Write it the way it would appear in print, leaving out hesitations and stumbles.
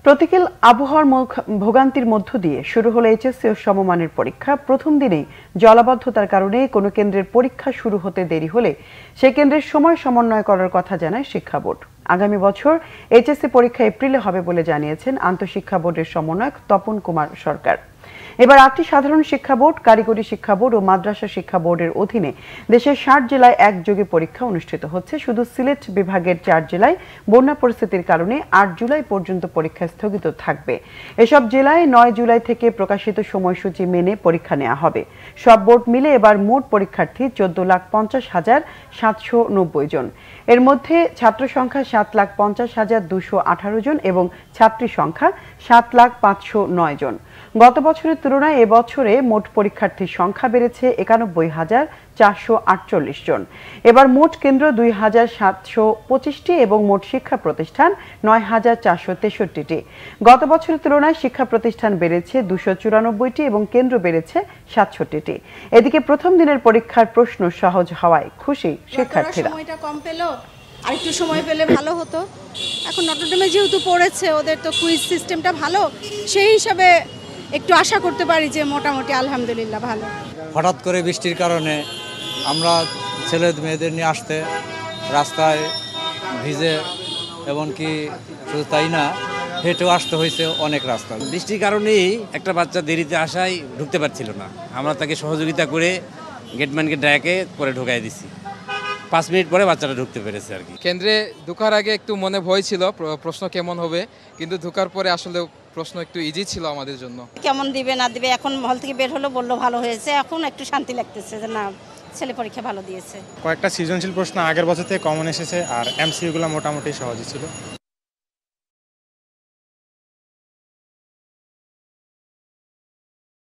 প্রতিকূল আবহাওয়ার ভোগান্তির মধ্য দিয়ে শুরু হলো এইচএসসি ও সমমানের পরীক্ষা। প্রথম দিনেই জলাবদ্ধতার কারণে কোনো কেন্দ্রের পরীক্ষা শুরু হতে দেরি হলে সেই কেন্দ্রের সময় সমন্বয় করার কথা জানায় শিক্ষা বোর্ড। আগামী বছর এইচএসসি পরীক্ষা এপ্রিলে হবে বলে জানিয়েছেন আন্তঃশিক্ষা বোর্ডের সমন্বয়ক তপন কুমার সরকার। এবার 8টি সাধারণ শিক্ষা বোর্ড, কারিগরি শিক্ষা বোর্ড ও মাদ্রাসা শিক্ষা বোর্ডের অধীনে দেশের 60 জেলায় একযোগে পরীক্ষা অনুষ্ঠিত হচ্ছে। শুধু সিলেট বিভাগের 4 জেলায় বন্যা পরিস্থিতির কারণে 8 জুলাই পর্যন্ত পরীক্ষা স্থগিত থাকবে। এসব জেলায় 9 জুলাই থেকে প্রকাশিত সময়সূচি মেনে পরীক্ষা নেওয়া হবে। সব বোর্ড মিলে এবার মোট পরীক্ষার্থী 14,50,790 জন। এর মধ্যে ছাত্র সংখ্যা 7,50,218 জন এবং ছাত্রী সংখ্যা 7,05,009 জন। গত বছরের তুলনায় এবছরে মোট পরীক্ষার্থীর সংখ্যা বেড়েছে 91,448 জন। এবার মোট কেন্দ্র 2,725টি এবং মোট শিক্ষা প্রতিষ্ঠান 9,463টি। গত বছরের তুলনায় শিক্ষা প্রতিষ্ঠান বেড়েছে 294টি এবং কেন্দ্র বেড়েছে 67টি। এদিকে প্রথম দিনের পরীক্ষার প্রশ্ন সহজ হওয়ায় খুশি শিক্ষার্থীরা। আর একটু সময় পেলে ভালো হতো। এখন নটরডেমে যেহেতু পড়েছে, ওদের তো কুইজ সিস্টেমটা ভালো, সেই হিসাবে একটু আশা করতে পারি যে মোটামুটি আলহামদুলিল্লাহ ভালো। হঠাৎ করে বৃষ্টির কারণে আমরা ছেলে মেয়েদের নিয়ে আসতে রাস্তায় ভিজে, এমনকি শুধু তাই না, হেঁটেও আসতে হয়েছে অনেক রাস্তা। বৃষ্টির কারণেই একটা বাচ্চা দেরিতে আসায় ঢুকতে পারছিল না। আমরা তাকে সহযোগিতা করে গেটম্যানকে ডেকে পরে ঢুকাই দিছি। 5 মিনিট পরে বাচ্চাটা ঢুকতে পেরেছে আর কি। কেন্দ্রে ঢোকার আগে একটু মনে ভয় ছিল প্রশ্ন কেমন হবে, কিন্তু ঢোকার পরে আসলে প্রশ্ন একটু ইজি ছিল আমাদের জন্য। কেমন দিবে না দিবে, এখন হল থেকে বের হলো বললো ভালো হয়েছে, এখন একটু শান্তি লাগতেছে যে না, ছেলে পরীক্ষা ভালো দিয়েছে। কয়েকটা সৃজনশীল প্রশ্ন আগের বছর থেকে কমন এসেছে, আর এমসিকিউগুলো মোটামুটি সহজই ছিল।